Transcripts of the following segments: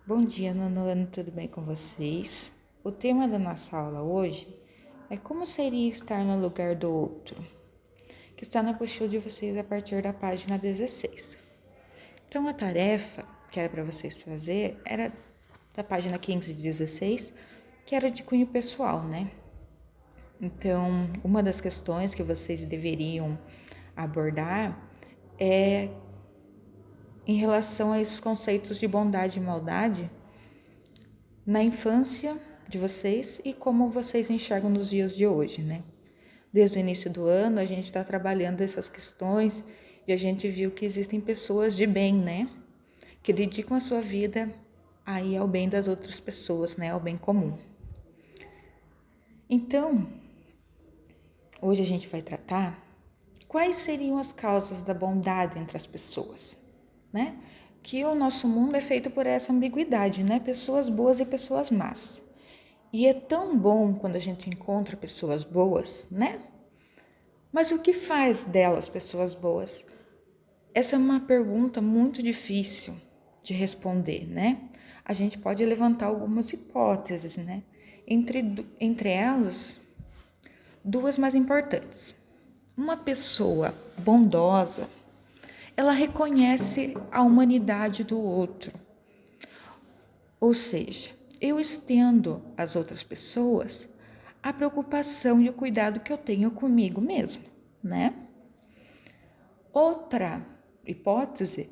Bom dia, nono ano, tudo bem com vocês? O tema da nossa aula hoje é como seria estar no lugar do outro, que está na apostila de vocês a partir da página 16. Então, a tarefa que era para vocês fazer era da página 15 e 16, que era de cunho pessoal, né? Então, uma das questões que vocês deveriam abordar é em relação a esses conceitos de bondade e maldade na infância de vocês e como vocês enxergam nos dias de hoje, né? Desde o início do ano, a gente está trabalhando essas questões e a gente viu que existem pessoas de bem, né? Que dedicam a sua vida aí ao bem das outras pessoas, né? Ao bem comum. Então, hoje a gente vai tratar quais seriam as causas da bondade entre as pessoas, né? Que o nosso mundo é feito por essa ambiguidade, né? Pessoas boas e pessoas más. E é tão bom quando a gente encontra pessoas boas, né? Mas o que faz delas pessoas boas? Essa é uma pergunta muito difícil de responder, né? A gente pode levantar algumas hipóteses, né? Entre elas, duas mais importantes. Uma pessoa bondosa, ela reconhece a humanidade do outro. Ou seja, eu estendo às outras pessoas a preocupação e o cuidado que eu tenho comigo mesmo, né? Outra hipótese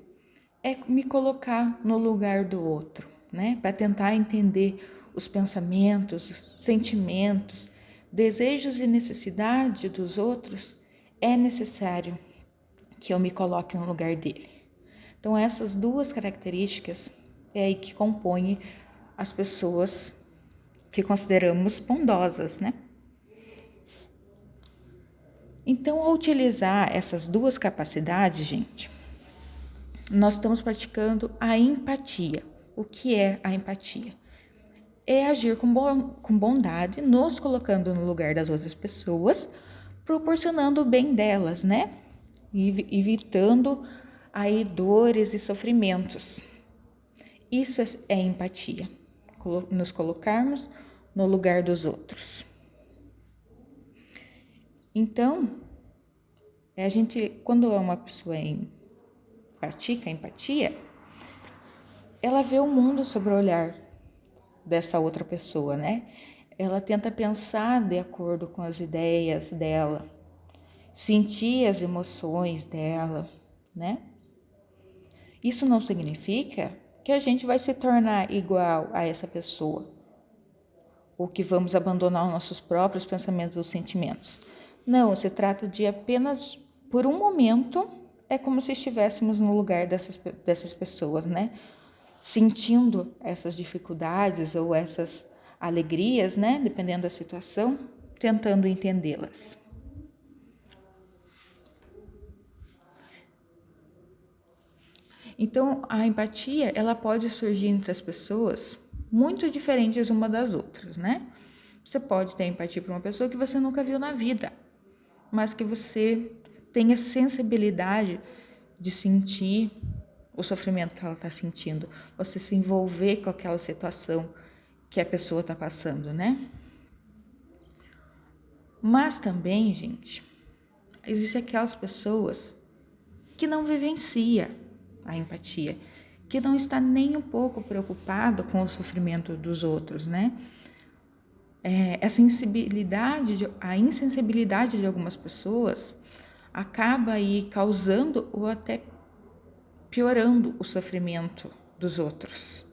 é me colocar no lugar do outro, né? Para tentar entender os pensamentos, sentimentos, desejos e necessidades dos outros, é necessário que eu me coloque no lugar dele. Então, essas duas características é aí que compõem as pessoas que consideramos bondosas, né? Então, ao utilizar essas duas capacidades, gente, nós estamos praticando a empatia. O que é a empatia? É agir com bondade, nos colocando no lugar das outras pessoas, proporcionando o bem delas, né? Evitando aí dores e sofrimentos. Isso é empatia, nos colocarmos no lugar dos outros. Então, a gente, quando uma pessoa pratica a empatia, ela vê o mundo sob o olhar dessa outra pessoa, né? Ela tenta pensar de acordo com as ideias dela, sentir as emoções dela, né? Isso não significa que a gente vai se tornar igual a essa pessoa, ou que vamos abandonar os nossos próprios pensamentos ou sentimentos. Não, se trata de apenas, por um momento, é como se estivéssemos no lugar dessas pessoas, né? Sentindo essas dificuldades ou essas alegrias, né? Dependendo da situação, tentando entendê-las. Então, a empatia, ela pode surgir entre as pessoas muito diferentes uma das outras, né? Você pode ter empatia por uma pessoa que você nunca viu na vida, mas que você tenha sensibilidade de sentir o sofrimento que ela está sentindo, você se envolver com aquela situação que a pessoa está passando, né? Mas também, gente, existem aquelas pessoas que não vivencia a empatia, que não está nem um pouco preocupado com o sofrimento dos outros, né? A insensibilidade de algumas pessoas acaba aí causando ou até piorando o sofrimento dos outros,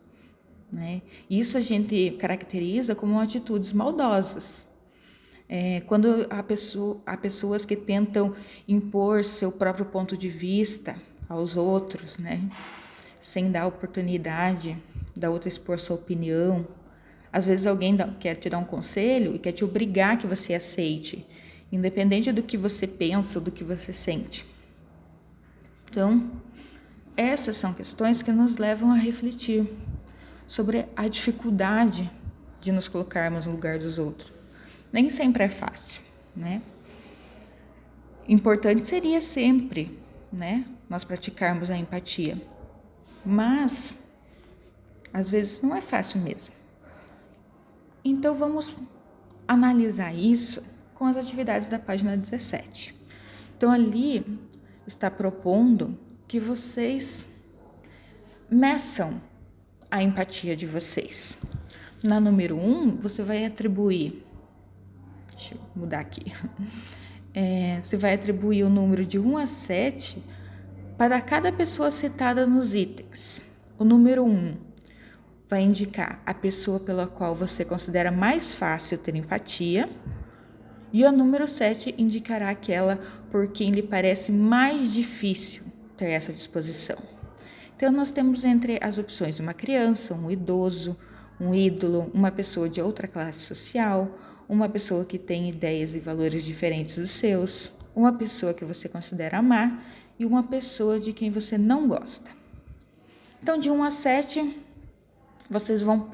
né? Isso a gente caracteriza como atitudes maldosas. Quando há pessoas que tentam impor seu próprio ponto de vista aos outros, né? Sem dar oportunidade da outra expor sua opinião. Às vezes alguém quer te dar um conselho e quer te obrigar que você aceite, independente do que você pensa ou do que você sente. Então, essas são questões que nos levam a refletir sobre a dificuldade de nos colocarmos no lugar dos outros. Nem sempre é fácil, né? Importante seria sempre, né, nós praticarmos a empatia. Mas Às vezes não é fácil mesmo. Então, vamos analisar isso com as atividades da página 17. Então, ali está propondo que vocês meçam a empatia de vocês. Na número 1, você vai atribuir... Deixa eu mudar aqui. Você vai atribuir o número de 1 a 7 para cada pessoa citada nos itens. O número 1 vai indicar a pessoa pela qual você considera mais fácil ter empatia. E o número 7 indicará aquela por quem lhe parece mais difícil ter essa disposição. Então, nós temos entre as opções uma criança, um idoso, um ídolo, uma pessoa de outra classe social, uma pessoa que tem ideias e valores diferentes dos seus, uma pessoa que você considera amar e uma pessoa de quem você não gosta. Então, de 1 a 7, vocês vão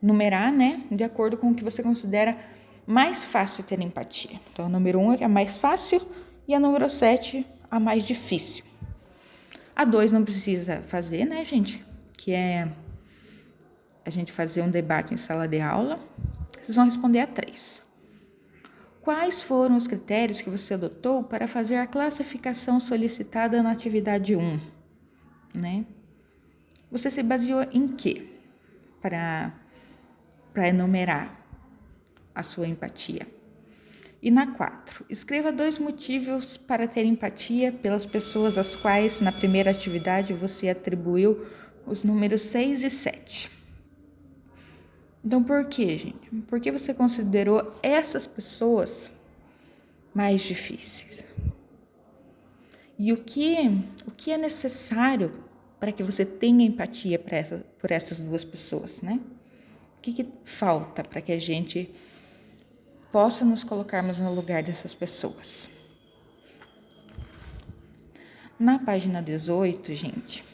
numerar, né, de acordo com o que você considera mais fácil ter empatia. Então, a número 1 é a mais fácil e a número 7 a mais difícil. A 2 não precisa fazer, né, gente? Que é a gente fazer um debate em sala de aula. Vocês vão responder a 3. Quais foram os critérios que você adotou para fazer a classificação solicitada na atividade 1? Né? Você se baseou em quê para enumerar a sua empatia? E na 4, escreva 2 motivos para ter empatia pelas pessoas às quais, na primeira atividade, você atribuiu os números 6 e 7. Então, por quê, gente? Por que você considerou essas pessoas mais difíceis? E o que é necessário para que você tenha empatia por essas 2 pessoas, né? O que falta para que a gente possa nos colocarmos no lugar dessas pessoas? Na página 18, gente,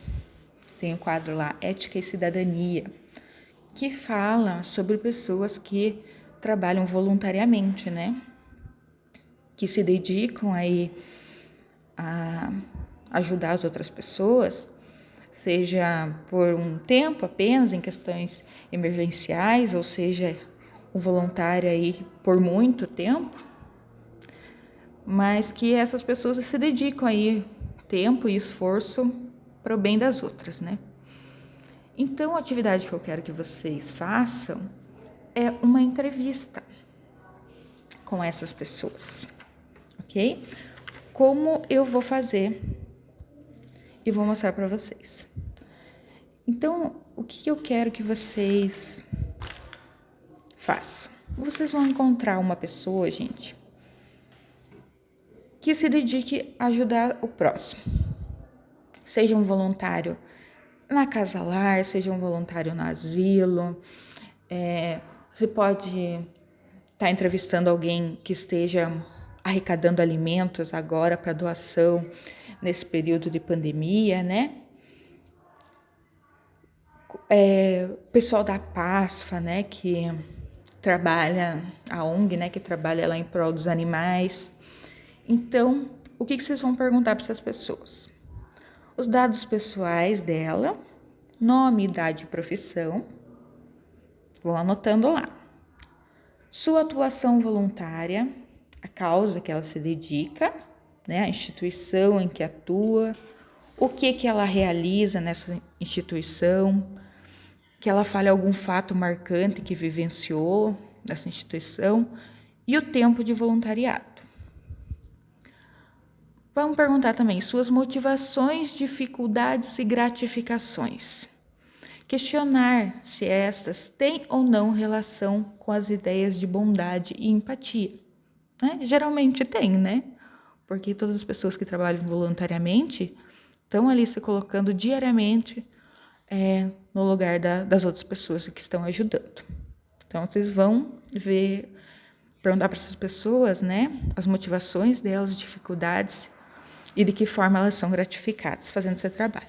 tem o quadro lá, Ética e Cidadania, que fala sobre pessoas que trabalham voluntariamente, né? Que se dedicam aí a ajudar as outras pessoas, seja por um tempo apenas, em questões emergenciais, ou seja, um voluntário aí por muito tempo, mas que essas pessoas se dedicam aí tempo e esforço para o bem das outras, né? Então, a atividade que eu quero que vocês façam é uma entrevista com essas pessoas, ok? Como eu vou fazer e vou mostrar para vocês. Então, o que eu quero que vocês façam? Vocês vão encontrar uma pessoa, gente, que se dedique a ajudar o próximo. Seja um voluntário na casa lar, seja um voluntário no asilo. Você pode estar entrevistando alguém que esteja arrecadando alimentos agora para doação nesse período de pandemia, né? Pessoal da PASFA, né, que trabalha, a ONG, né, que trabalha lá em prol dos animais. Então, o que vocês vão perguntar para essas pessoas? Os dados pessoais dela, nome, idade e profissão. Vão anotando lá. Sua atuação voluntária, a causa que ela se dedica, né, a instituição em que atua, o que ela realiza nessa instituição, que ela fale algum fato marcante que vivenciou nessa instituição e o tempo de voluntariado. Vamos perguntar também suas motivações, dificuldades e gratificações. Questionar se estas têm ou não relação com as ideias de bondade e empatia. Né? Geralmente tem, né? Porque todas as pessoas que trabalham voluntariamente estão ali se colocando diariamente no lugar das outras pessoas que estão ajudando. Então, vocês vão perguntar para essas pessoas, né, as motivações delas, as dificuldades e de que forma elas são gratificadas fazendo esse trabalho.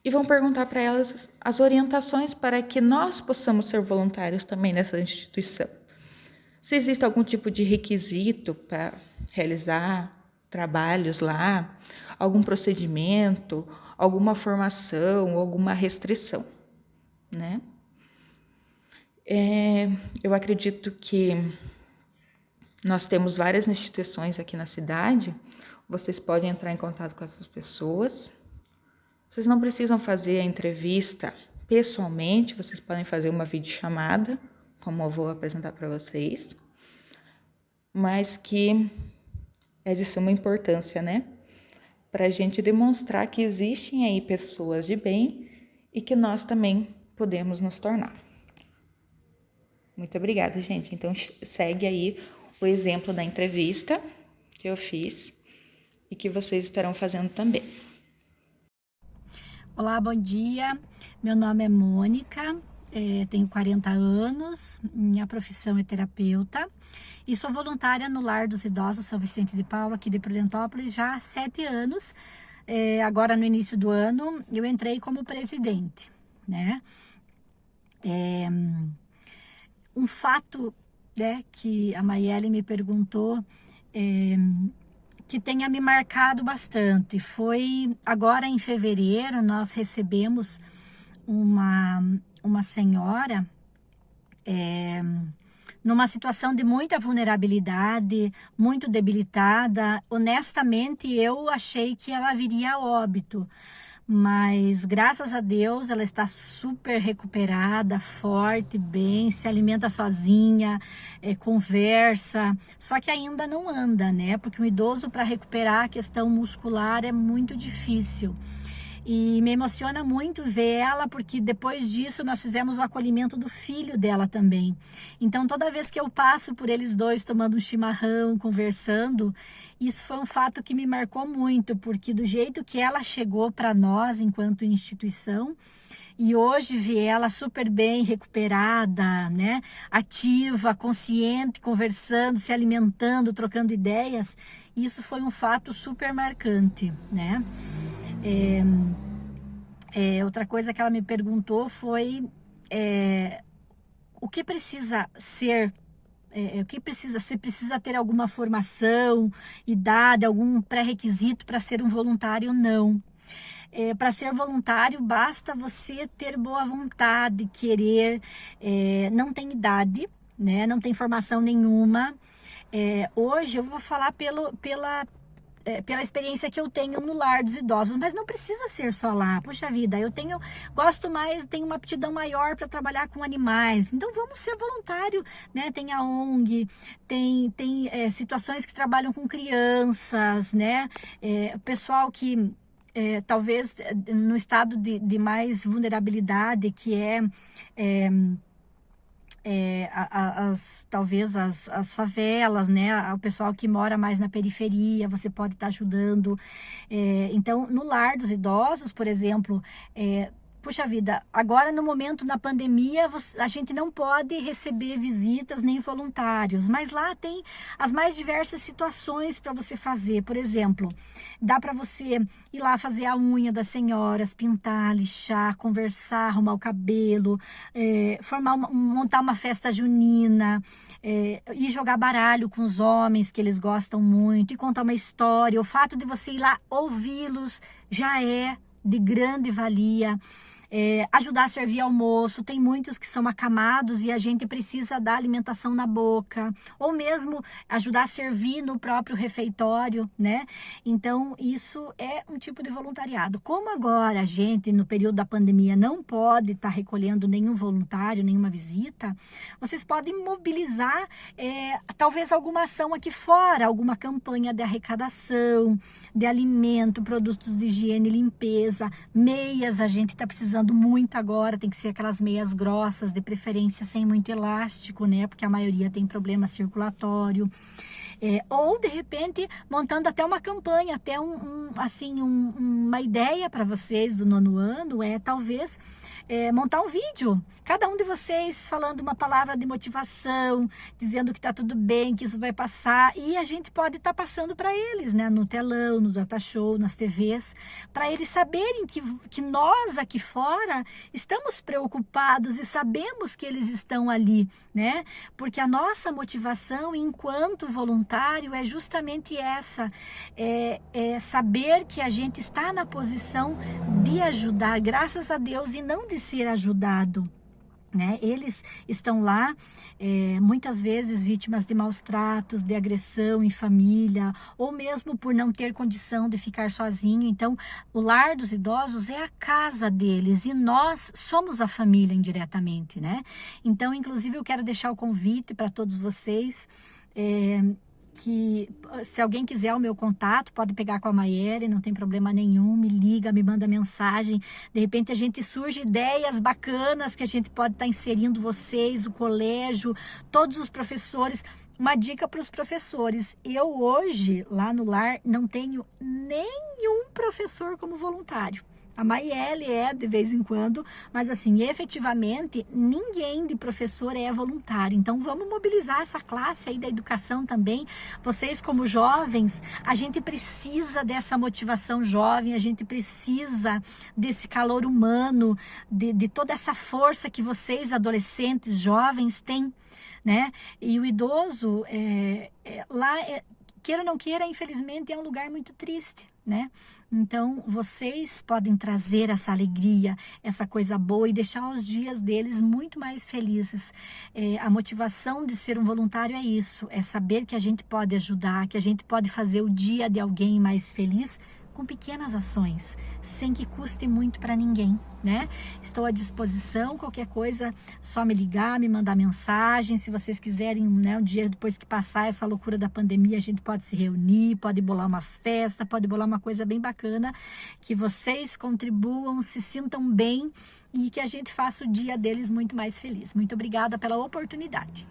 E vão perguntar para elas as orientações para que nós possamos ser voluntários também nessa instituição. Se existe algum tipo de requisito para realizar trabalhos lá, algum procedimento, alguma formação, alguma restrição, né? Eu acredito que nós temos várias instituições aqui na cidade, vocês podem entrar em contato com essas pessoas. Vocês não precisam fazer a entrevista pessoalmente, vocês podem fazer uma videochamada, como eu vou apresentar para vocês, mas que é de suma importância, né? Para a gente demonstrar que existem aí pessoas de bem e que nós também podemos nos tornar. Muito obrigada, gente. Então, segue aí o exemplo da entrevista que eu fiz e que vocês estarão fazendo também. Olá, bom dia. Meu nome é Mônica, tenho 40 anos, minha profissão é terapeuta e sou voluntária no Lar dos Idosos São Vicente de Paulo, aqui de Prudentópolis, já há 7 anos. Agora, no início do ano, eu entrei como presidente, né? Um fato, né, que a Maiele me perguntou, que tenha me marcado bastante, foi agora em fevereiro nós recebemos uma senhora numa situação de muita vulnerabilidade, muito debilitada. Honestamente, eu achei que ela viria a óbito, mas graças a Deus ela está super recuperada, forte, bem, se alimenta sozinha, conversa, só que ainda não anda, né? Porque um idoso, para recuperar a questão muscular é muito difícil. E me emociona muito ver ela, porque depois disso nós fizemos o acolhimento do filho dela também. Então, toda vez que eu passo por eles dois tomando um chimarrão, conversando, isso foi um fato que me marcou muito, porque do jeito que ela chegou para nós enquanto instituição, e hoje ver ela super bem, recuperada, né? Ativa, consciente, conversando, se alimentando, trocando ideias, isso foi um fato super marcante, né? Outra coisa que ela me perguntou foi o que precisa ser, se precisa ter alguma formação, idade, algum pré-requisito para ser um voluntário ou não. Para ser voluntário, basta você ter boa vontade, querer, não tem idade, né? Não tem formação nenhuma. Hoje eu vou falar pela experiência que eu tenho no Lar dos Idosos, mas não precisa ser só lá. Poxa vida, gosto mais, tenho uma aptidão maior para trabalhar com animais, então vamos ser voluntário, né? Tem a ONG, tem situações que trabalham com crianças, né? Pessoal que talvez no estado de mais vulnerabilidade, que talvez as favelas, né? O pessoal que mora mais na periferia, você pode estar ajudando. Então, no Lar dos Idosos, por exemplo, puxa vida, agora no momento na pandemia, a gente não pode receber visitas nem voluntários, mas lá tem as mais diversas situações para você fazer. Por exemplo, dá para você ir lá fazer a unha das senhoras, pintar, lixar, conversar, arrumar o cabelo, montar uma festa junina, ir jogar baralho com os homens que eles gostam muito, e contar uma história. O fato de você ir lá ouvi-los já é de grande valia. Ajudar a servir almoço, tem muitos que são acamados e a gente precisa dar alimentação na boca, ou mesmo ajudar a servir no próprio refeitório, né? Então, isso é um tipo de voluntariado. Como agora a gente, no período da pandemia, não pode estar recolhendo nenhum voluntário, nenhuma visita, vocês podem mobilizar talvez alguma ação aqui fora, alguma campanha de arrecadação, de alimento, produtos de higiene e limpeza, meias, a gente está precisando muito agora, tem que ser aquelas meias grossas, de preferência sem muito elástico, né? Porque a maioria tem problema circulatório. Ou de repente montando até uma campanha, até uma ideia para vocês do 9º ano talvez montar um vídeo, cada um de vocês falando uma palavra de motivação, dizendo que tá tudo bem, que isso vai passar, e a gente pode estar passando para eles, né, no telão, no data show, nas TVs, para eles saberem que nós aqui fora estamos preocupados e sabemos que eles estão ali, né? Porque a nossa motivação enquanto voluntários voluntário é justamente essa, é saber que a gente está na posição de ajudar, graças a Deus, e não de ser ajudado. Né? Eles estão lá, muitas vezes vítimas de maus tratos, de agressão em família, ou mesmo por não ter condição de ficar sozinho. Então, o lar dos idosos é a casa deles e nós somos a família indiretamente, né? Então, inclusive, eu quero deixar o convite para todos vocês, que se alguém quiser o meu contato, pode pegar com a Maiele, não tem problema nenhum, me liga, me manda mensagem, de repente a gente surge ideias bacanas que a gente pode estar inserindo vocês, o colégio, todos os professores. Uma dica para os professores, eu hoje, lá no lar, não tenho nenhum professor como voluntário. A Maiele de vez em quando, mas assim, efetivamente, ninguém de professor é voluntário. Então, vamos mobilizar essa classe aí da educação também. Vocês, como jovens, a gente precisa dessa motivação jovem, a gente precisa desse calor humano, de toda essa força que vocês, adolescentes, jovens, têm, né? E o idoso, queira ou não queira, infelizmente, é um lugar muito triste, né? Então, vocês podem trazer essa alegria, essa coisa boa e deixar os dias deles muito mais felizes. A motivação de ser um voluntário é isso, é saber que a gente pode ajudar, que a gente pode fazer o dia de alguém mais feliz com pequenas ações, sem que custe muito para ninguém, né? Estou à disposição, qualquer coisa, só me ligar, me mandar mensagem. Se vocês quiserem, né, um dia depois que passar essa loucura da pandemia, a gente pode se reunir, pode bolar uma festa, pode bolar uma coisa bem bacana, que vocês contribuam, se sintam bem e que a gente faça o dia deles muito mais feliz. Muito obrigada pela oportunidade.